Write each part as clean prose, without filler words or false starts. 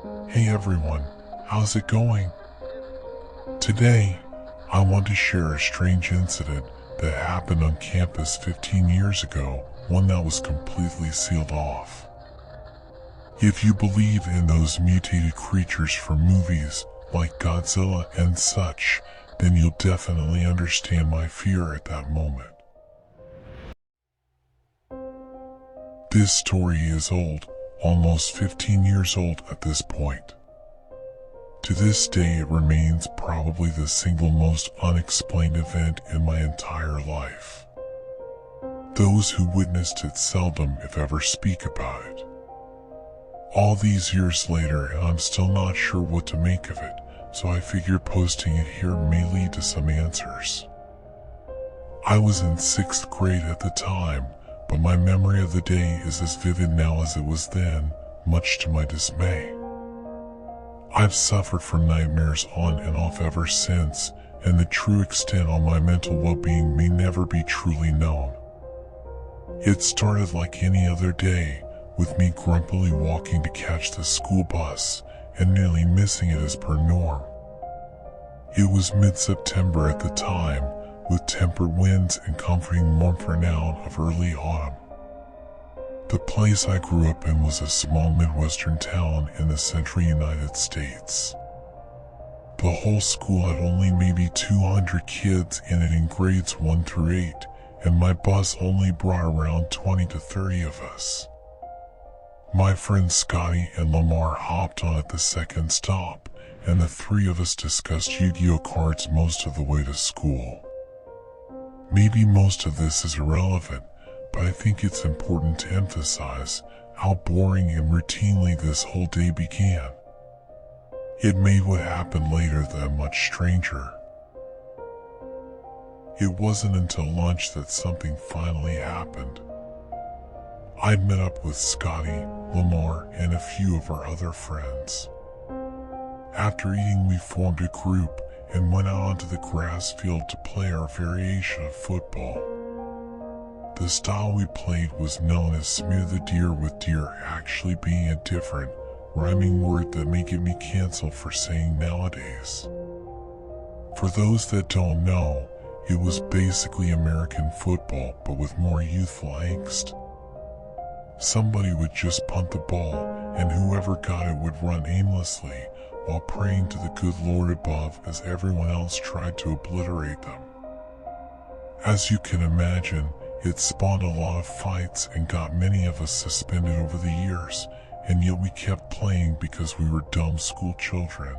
Hey everyone, how's it going? Today, I want to share a strange incident that happened on campus 15 years ago, one that was completely sealed off. If you believe in those mutated creatures from movies like Godzilla and such, then you'll definitely understand my fear at that moment. This story is old, almost 15 years old at this point. To this day it remains probably the single most unexplained event in my entire life. Those who witnessed it seldom, if ever, speak about it. All these years later, and I'm still not sure what to make of it, so I figured posting it here may lead to some answers. I was in 6th grade at the time, but my memory of the day is as vivid now as it was then, much to my dismay. I've suffered from nightmares on and off ever since, and the true extent on my mental well-being may never be truly known. It started like any other day, with me grumpily walking to catch the school bus, and nearly missing it as per norm. It was mid-September at the time, with tempered winds and comforting warmth renowned of early autumn. The place I grew up in was a small Midwestern town in the central United States. The whole school had only maybe 200 kids in it in grades 1 through 8, and my bus only brought around 20 to 30 of us. My friends Scotty and Lamar hopped on at the second stop, and the three of us discussed Yu-Gi-Oh cards most of the way to school. Maybe most of this is irrelevant, but I think it's important to emphasize how boring and routinely this whole day began. It made what happened later that much stranger. It wasn't until lunch that something finally happened. I'd met up with Scotty, Lamar, and a few of our other friends. After eating, we formed a group and went out onto the grass field to play our variation of football. The style we played was known as smear the deer, with deer actually being a different, rhyming word that may get me canceled for saying nowadays. For those that don't know, it was basically American football but with more youthful angst. Somebody would just punt the ball, and whoever got it would run aimlessly while praying to the good Lord above as everyone else tried to obliterate them. As you can imagine, it spawned a lot of fights and got many of us suspended over the years, and yet we kept playing because we were dumb school children.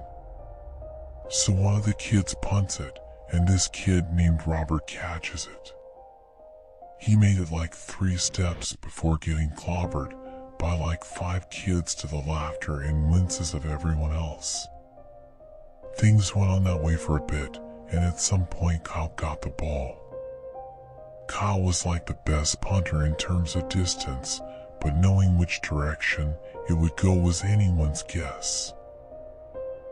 So one of the kids punts it, and this kid named Robert catches it. He made it like 3 steps before getting clobbered by like 5 kids to the laughter and winces of everyone else. Things went on that way for a bit, and at some point Kyle got the ball. Kyle was like the best punter in terms of distance, but knowing which direction it would go was anyone's guess.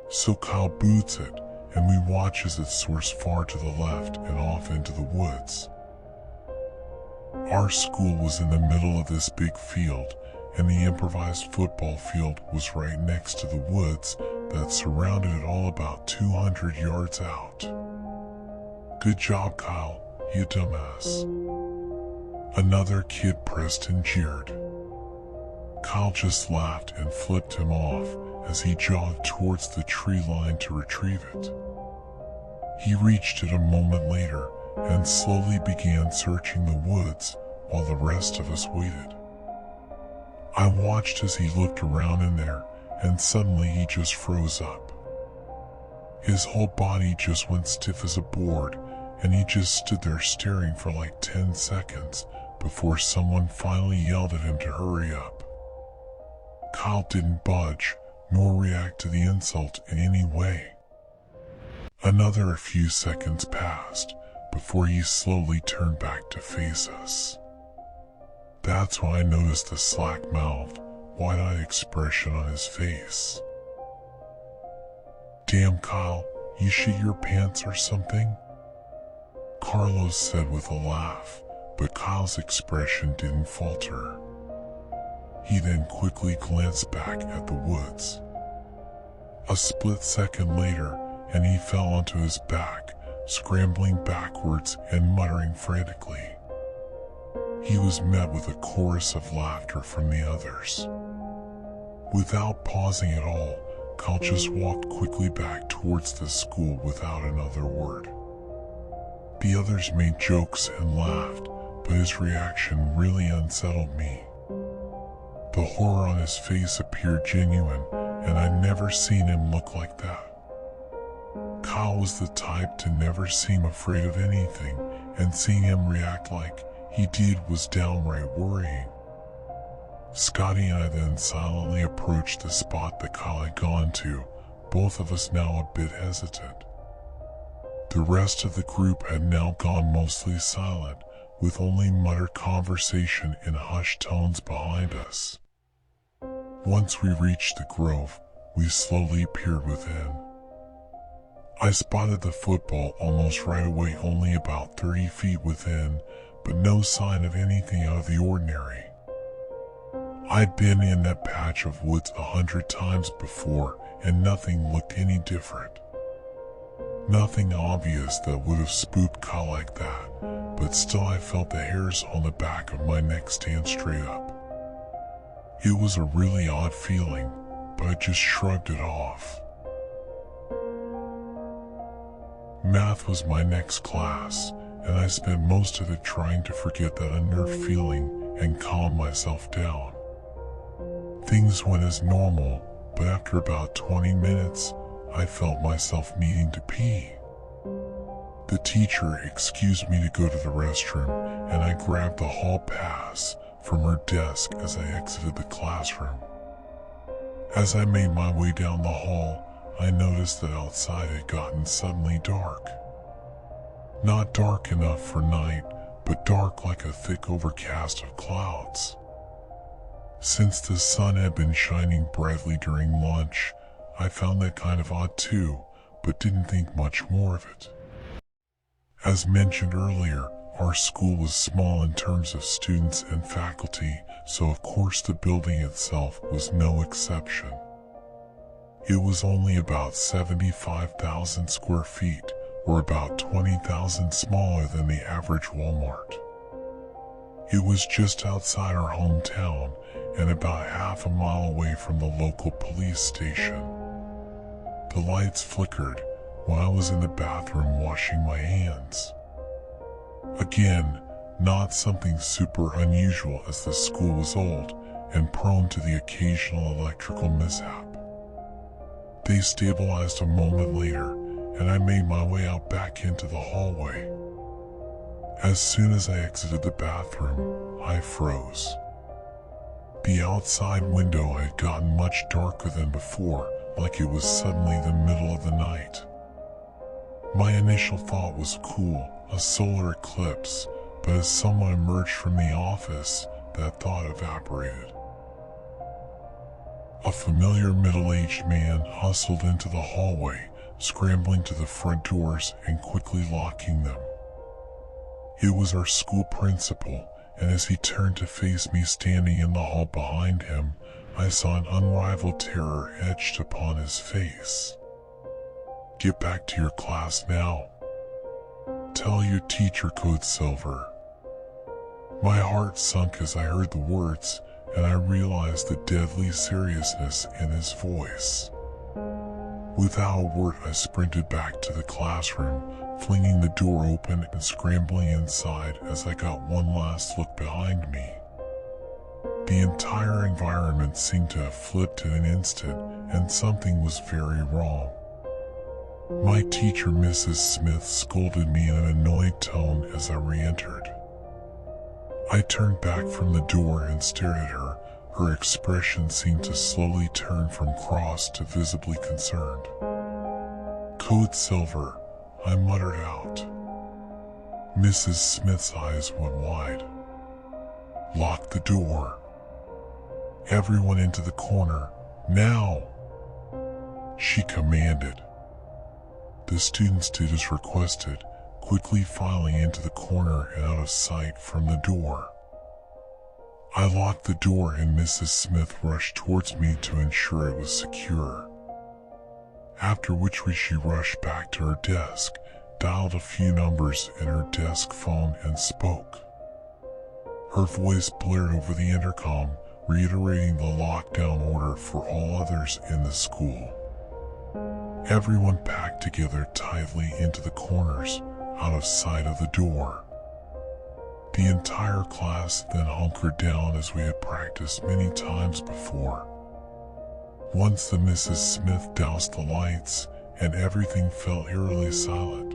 So Kyle boots it, and we watch as it soars far to the left and off into the woods. Our school was in the middle of this big field, and the improvised football field was right next to the woods that surrounded it, all about 200 yards out. Good job, Kyle, you dumbass. Another kid pressed and jeered. Kyle just laughed and flipped him off as he jogged towards the tree line to retrieve it. He reached it a moment later and slowly began searching the woods while the rest of us waited. I watched as he looked around in there, and suddenly he just froze up. His whole body just went stiff as a board, and he just stood there staring for like 10 seconds before someone finally yelled at him to hurry up. Kyle didn't budge, nor react to the insult in any way. Another few seconds passed before he slowly turned back to face us. That's when I noticed the slack-mouthed, wide-eyed expression on his face. "Damn, Kyle, you shit your pants or something?" Carlos said with a laugh, but Kyle's expression didn't falter. He then quickly glanced back at the woods. A split second later, and he fell onto his back, scrambling backwards and muttering frantically. He was met with a chorus of laughter from the others. Without pausing at all, Kyle just walked quickly back towards the school without another word. The others made jokes and laughed, but his reaction really unsettled me. The horror on his face appeared genuine, and I'd never seen him look like that. Kyle was the type to never seem afraid of anything, and seeing him react like he did was downright worrying. Scotty and I then silently approached the spot that Kyle had gone to, both of us now a bit hesitant. The rest of the group had now gone mostly silent, with only muttered conversation in hushed tones behind us. Once we reached the grove, we slowly peered within. I spotted the football almost right away, only about 30 feet within, but no sign of anything out of the ordinary. I'd been in that patch of woods 100 times before, and nothing looked any different. Nothing obvious that would have spooked Kyle like that, but still I felt the hairs on the back of my neck stand straight up. It was a really odd feeling, but I just shrugged it off. Math was my next class, and I spent most of it trying to forget that unnerved feeling and calm myself down. Things went as normal, but after about 20 minutes, I felt myself needing to pee. The teacher excused me to go to the restroom, and I grabbed the hall pass from her desk as I exited the classroom. As I made my way down the hall, I noticed that outside had gotten suddenly dark. Not dark enough for night, but dark like a thick overcast of clouds. Since the sun had been shining brightly during lunch, I found that kind of odd too, but didn't think much more of it. As mentioned earlier, our school was small in terms of students and faculty, so of course the building itself was no exception. It was only about 75,000 square feet, or about 20,000 smaller than the average Walmart. It was just outside our hometown and about half a mile away from the local police station. The lights flickered while I was in the bathroom washing my hands. Again, not something super unusual as the school was old and prone to the occasional electrical mishap. They stabilized a moment later, and I made my way out back into the hallway. As soon as I exited the bathroom, I froze. The outside window had gotten much darker than before, like it was suddenly the middle of the night. My initial thought was cool, a solar eclipse, but as someone emerged from the office, that thought evaporated. A familiar middle-aged man hustled into the hallway, scrambling to the front doors and quickly locking them. It was our school principal, and as he turned to face me standing in the hall behind him, I saw an unrivaled terror etched upon his face. "Get back to your class now. Tell your teacher, Godzilla." My heart sunk as I heard the words, and I realized the deadly seriousness in his voice. Without a word, I sprinted back to the classroom, flinging the door open and scrambling inside as I got one last look behind me. The entire environment seemed to have flipped in an instant, and something was very wrong. My teacher, Mrs. Smith, scolded me in an annoyed tone as I re-entered. I turned back from the door and stared at her. Her expression seemed to slowly turn from cross to visibly concerned. "Godzilla," I muttered out. Mrs. Smith's eyes went wide. "Lock the door. Everyone into the corner, now," she commanded. The students did as requested, quickly filing into the corner and out of sight from the door. I locked the door and Mrs. Smith rushed towards me to ensure it was secure. after which she rushed back to her desk, dialed a few numbers in her desk phone and spoke. Her voice blared over the intercom, reiterating the lockdown order for all others in the school. Everyone packed together tightly into the corners, out of sight of the door. The entire class then hunkered down as we had practiced many times before. Once the Mrs. Smith doused the lights, and everything fell eerily silent.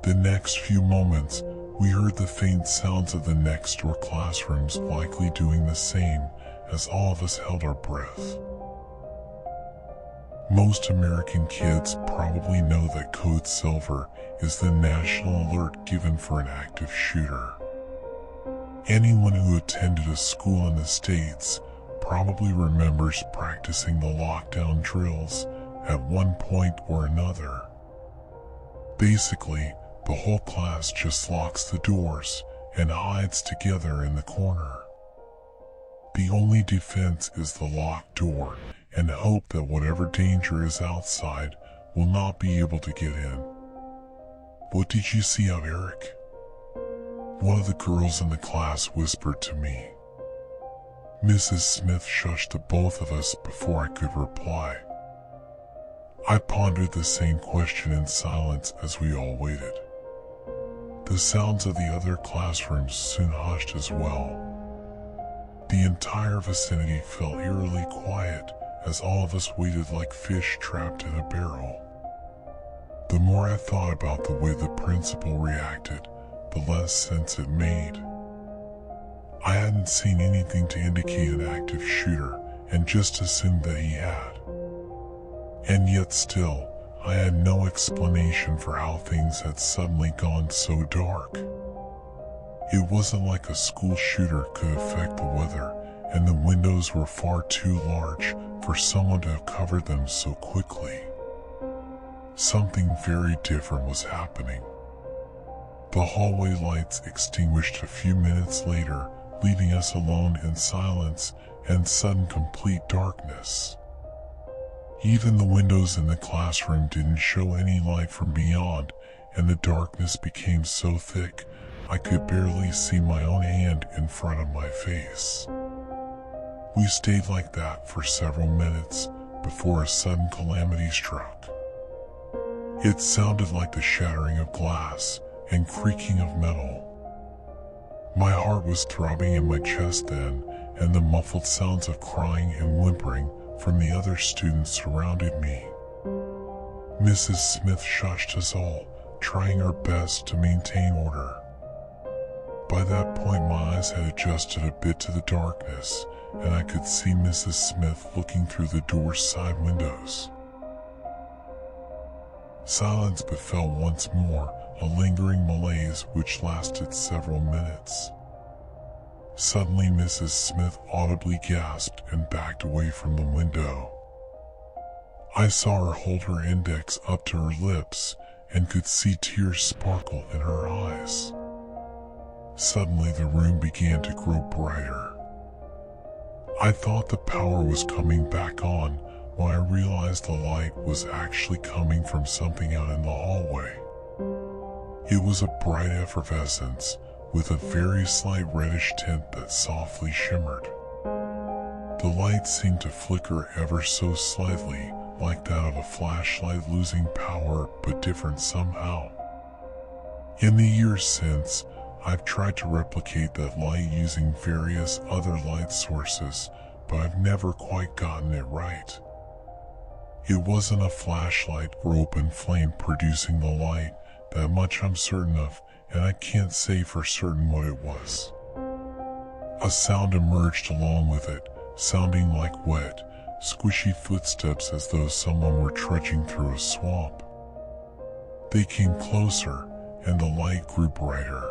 The next few moments, we heard the faint sounds of the next door classrooms likely doing the same, as all of us held our breath. Most American kids probably know that Code Silver is the national alert given for an active shooter. Anyone who attended a school in the States probably remembers practicing the lockdown drills at one point or another. Basically, the whole class just locks the doors and hides together in the corner. The only defense is the locked door and hope that whatever danger is outside will not be able to get in. What did you see out, Eric? One of the girls in the class whispered to me. Mrs. Smith shushed the both of us before I could reply. I pondered the same question in silence as we all waited. The sounds of the other classrooms soon hushed as well. The entire vicinity felt eerily quiet as all of us waited like fish trapped in a barrel. The more I thought about the way the principal reacted, the less sense it made. I hadn't seen anything to indicate an active shooter and just assumed that he had. And yet still, I had no explanation for how things had suddenly gone so dark. It wasn't like a school shooter could affect the weather, and the windows were far too large for someone to have covered them so quickly. Something very different was happening. The hallway lights extinguished a few minutes later, leaving us alone in silence and sudden complete darkness. Even the windows in the classroom didn't show any light from beyond, and the darkness became so thick I could barely see my own hand in front of my face. We stayed like that for several minutes before a sudden calamity struck. It sounded like the shattering of glass and creaking of metal. My heart was throbbing in my chest then, and the muffled sounds of crying and whimpering from the other students surrounded me. Mrs. Smith shushed us all, trying her best to maintain order. By that point my eyes had adjusted a bit to the darkness, and I could see Mrs. Smith looking through the door's side windows. Silence befell once more, a lingering malaise which lasted several minutes. Suddenly Mrs. Smith audibly gasped and backed away from the window. I saw her hold her index up to her lips and could see tears sparkle in her eyes. Suddenly the room began to grow brighter. I thought the power was coming back on when I realized the light was actually coming from something out in the hallway. It was a bright effervescence with a very slight reddish tint that softly shimmered. The light seemed to flicker ever so slightly, like that of a flashlight losing power but different somehow. In the years since, I've tried to replicate that light using various other light sources, but I've never quite gotten it right. It wasn't a flashlight or open flame producing the light, that much I'm certain of, and I can't say for certain what it was. A sound emerged along with it, sounding like wet, squishy footsteps as though someone were trudging through a swamp. They came closer, and the light grew brighter.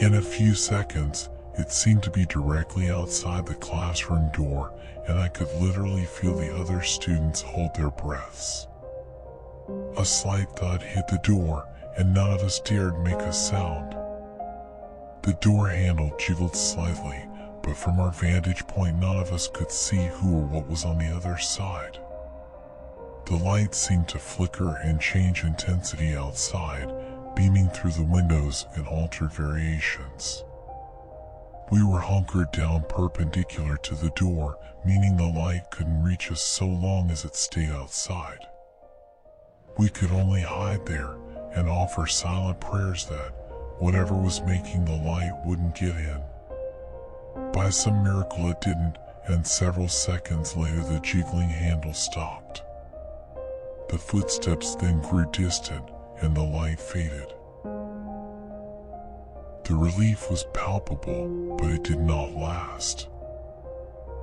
In a few seconds, it seemed to be directly outside the classroom door, and I could literally feel the other students hold their breaths. A slight thud hit the door, and none of us dared make a sound. The door handle jiggled slightly, but from our vantage point none of us could see who or what was on the other side. The light seemed to flicker and change intensity outside, beaming through the windows in altered variations. We were hunkered down perpendicular to the door, meaning the light couldn't reach us so long as it stayed outside. We could only hide there and offer silent prayers that whatever was making the light wouldn't get in. By some miracle it didn't, and several seconds later the jiggling handle stopped. The footsteps then grew distant and the light faded. The relief was palpable, but it did not last.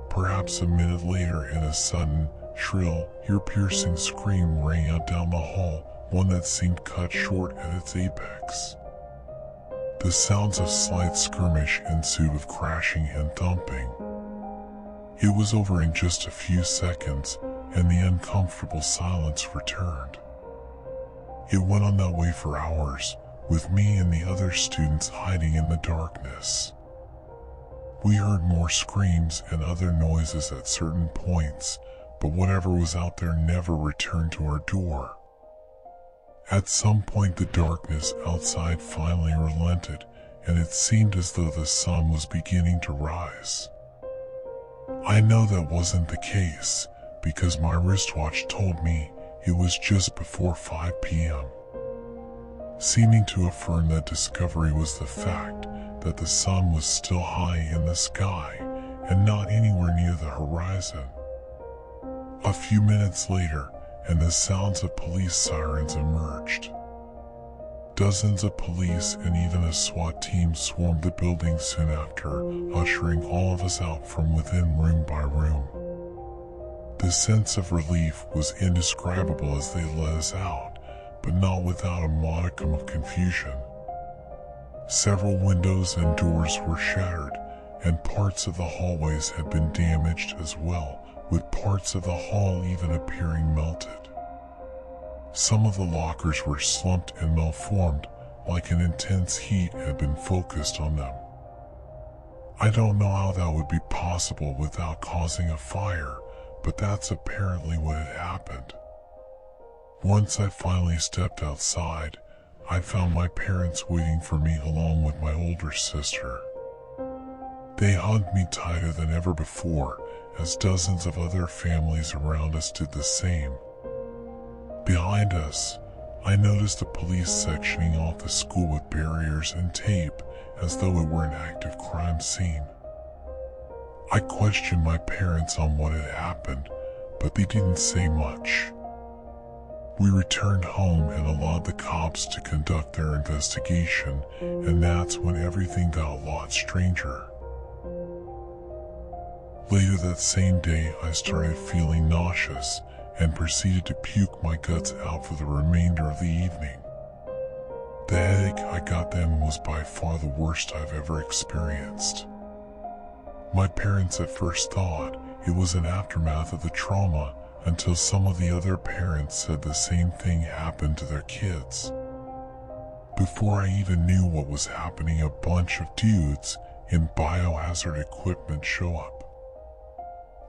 Perhaps a minute later, and a sudden, shrill, ear-piercing scream rang out down the hall, one that seemed cut short at its apex. The sounds of slight skirmish ensued with crashing and thumping. It was over in just a few seconds, and the uncomfortable silence returned. It went on that way for hours, with me and the other students hiding in the darkness. We heard more screams and other noises at certain points, but whatever was out there never returned to our door. At some point the darkness outside finally relented, and it seemed as though the sun was beginning to rise. I know that wasn't the case, because my wristwatch told me it was just before 5 p.m. Seeming to affirm that discovery was the fact that the sun was still high in the sky and not anywhere near the horizon. A few minutes later, and the sounds of police sirens emerged. Dozens of police and even a SWAT team swarmed the building soon after, ushering all of us out from within room by room. The sense of relief was indescribable as they let us out, but not without a modicum of confusion. Several windows and doors were shattered, and parts of the hallways had been damaged as well, with parts of the hall even appearing melted. Some of the lockers were slumped and malformed, like an intense heat had been focused on them. I don't know how that would be possible without causing a fire, but that's apparently what had happened. Once I finally stepped outside, I found my parents waiting for me along with my older sister. They hugged me tighter than ever before, as dozens of other families around us did the same. Behind us, I noticed the police sectioning off the school with barriers and tape, as though it were an active crime scene. I questioned my parents on what had happened, but they didn't say much. We returned home and allowed the cops to conduct their investigation, and that's when everything got a lot stranger. Later that same day, I started feeling nauseous and proceeded to puke my guts out for the remainder of the evening. The headache I got then was by far the worst I've ever experienced. My parents at first thought it was an aftermath of the trauma, until some of the other parents said the same thing happened to their kids. Before I even knew what was happening, a bunch of dudes in biohazard equipment show up.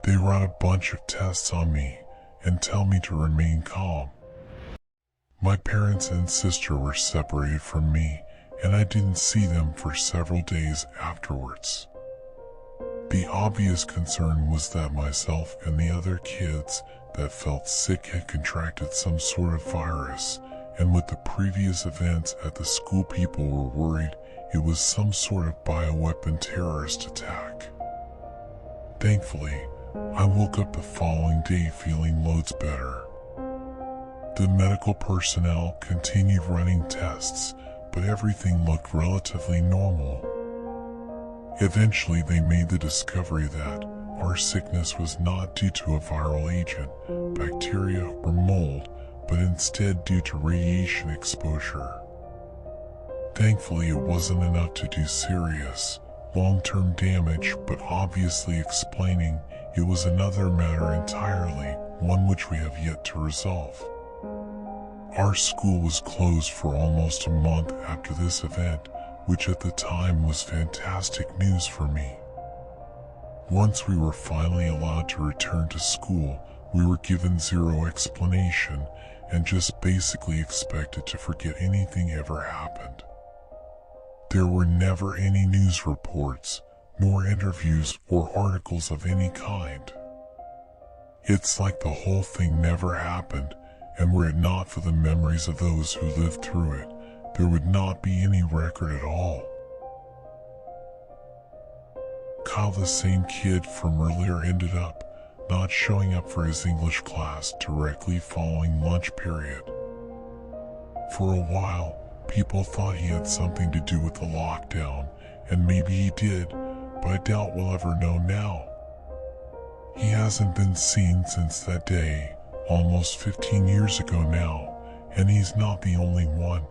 They run a bunch of tests on me and tell me to remain calm. My parents and sister were separated from me, and I didn't see them for several days afterwards. The obvious concern was that myself and the other kids that felt sick had contracted some sort of virus, and with the previous events at the school, people were worried it was some sort of bioweapon terrorist attack. Thankfully, I woke up the following day feeling loads better. The medical personnel continued running tests, but everything looked relatively normal. Eventually, they made the discovery that our sickness was not due to a viral agent, bacteria, or mold, but instead due to radiation exposure. Thankfully, it wasn't enough to do serious, long-term damage, but obviously explaining it was another matter entirely, one which we have yet to resolve. Our school was closed for almost a month after this event, which at the time was fantastic news for me. Once we were finally allowed to return to school, We were given zero explanation and just basically expected to forget anything ever happened. There were never any news reports, nor interviews or articles of any kind. It's like the whole thing never happened, and were it not for the memories of those who lived through it, there would not be any record at all. Kyle, the same kid from earlier, ended up not showing up for his English class directly following lunch period. For a while, people thought he had something to do with the lockdown, and maybe he did, but I doubt we'll ever know now. He hasn't been seen since that day, almost 15 years ago now, and he's not the only one.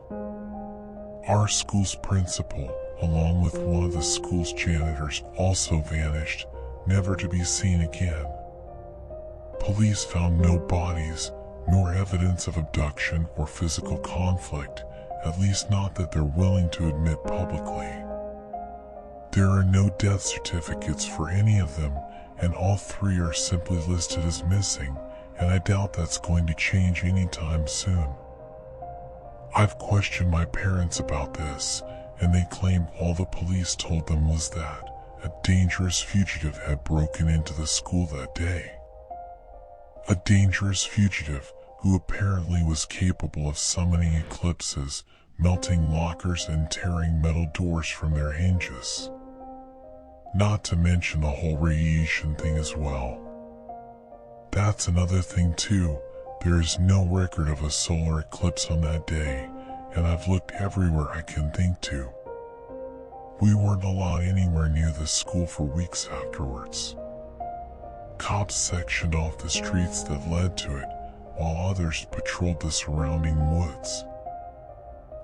Our school's principal, along with one of the school's janitors, also vanished, never to be seen again. Police found no bodies, nor evidence of abduction or physical conflict, at least not that they're willing to admit publicly. There are no death certificates for any of them, and all three are simply listed as missing, and I doubt that's going to change anytime soon. I've questioned my parents about this, and they claim all the police told them was that a dangerous fugitive had broken into the school that day. A dangerous fugitive who apparently was capable of summoning eclipses, melting lockers, and tearing metal doors from their hinges. Not to mention the whole radiation thing as well. That's another thing too. There is no record of a solar eclipse on that day, and I've looked everywhere I can think to. We weren't allowed anywhere near the school for weeks afterwards. Cops sectioned off the streets that led to it, while others patrolled the surrounding woods.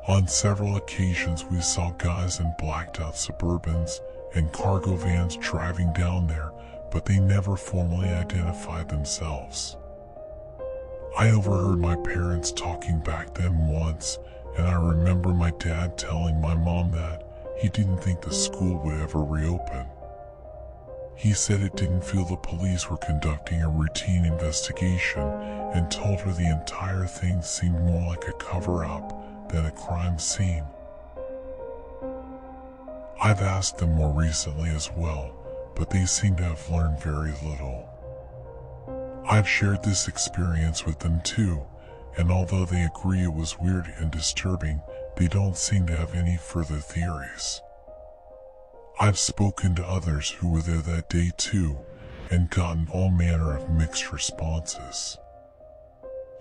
On several occasions we saw guys in blacked out Suburbans and cargo vans driving down there, but they never formally identified themselves. I overheard my parents talking back then once, and I remember my dad telling my mom that he didn't think the school would ever reopen. He said it didn't feel the police were conducting a routine investigation, and told her the entire thing seemed more like a cover-up than a crime scene. I've asked them more recently as well, but they seem to have learned very little. I've shared this experience with them too, and although they agree it was weird and disturbing, they don't seem to have any further theories. I've spoken to others who were there that day too, and gotten all manner of mixed responses.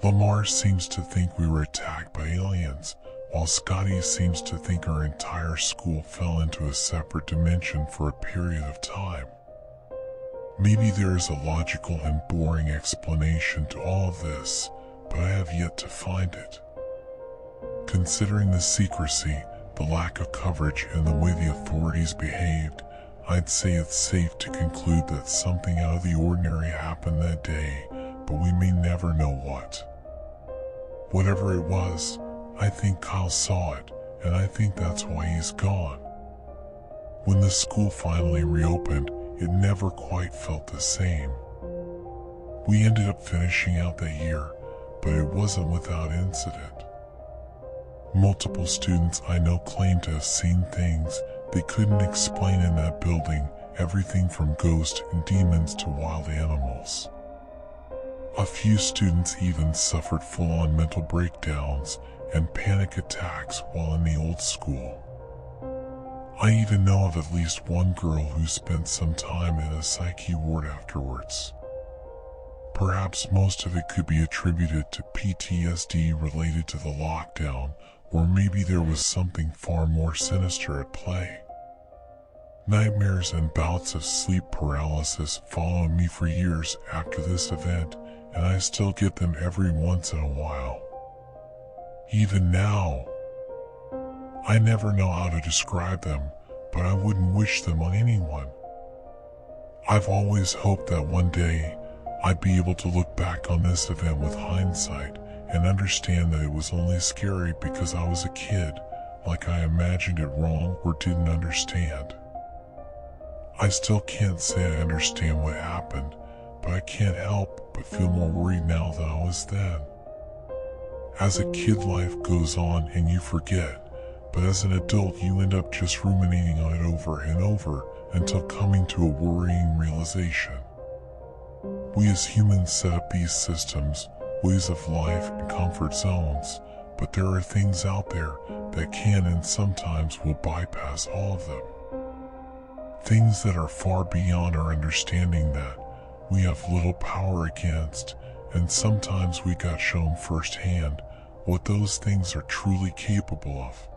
Lamar seems to think we were attacked by aliens, while Scotty seems to think our entire school fell into a separate dimension for a period of time. Maybe there is a logical and boring explanation to all of this, but I have yet to find it. Considering the secrecy, the lack of coverage, and the way the authorities behaved, I'd say it's safe to conclude that something out of the ordinary happened that day, but we may never know what. Whatever it was, I think Kyle saw it, and I think that's why he's gone. When the school finally reopened, it never quite felt the same. We ended up finishing out that year, but it wasn't without incident. Multiple students I know claim to have seen things they couldn't explain in that building, everything from ghosts and demons to wild animals. A few students even suffered full-on mental breakdowns and panic attacks while in the old school. I even know of at least one girl who spent some time in a psyche ward afterwards. Perhaps most of it could be attributed to PTSD related to the lockdown, or maybe there was something far more sinister at play. Nightmares and bouts of sleep paralysis followed me for years after this event, and I still get them every once in a while. Even now, I never know how to describe them, but I wouldn't wish them on anyone. I've always hoped that one day I'd be able to look back on this event with hindsight and understand that it was only scary because I was a kid, like I imagined it wrong or didn't understand. I still can't say I understand what happened, but I can't help but feel more worried now than I was then. As a kid, life goes on and you forget, but as an adult you end up just ruminating on it over and over until coming to a worrying realization. We as humans set up these systems, ways of life and comfort zones, but there are things out there that can and sometimes will bypass all of them. Things that are far beyond our understanding that we have little power against, and sometimes we got shown firsthand what those things are truly capable of.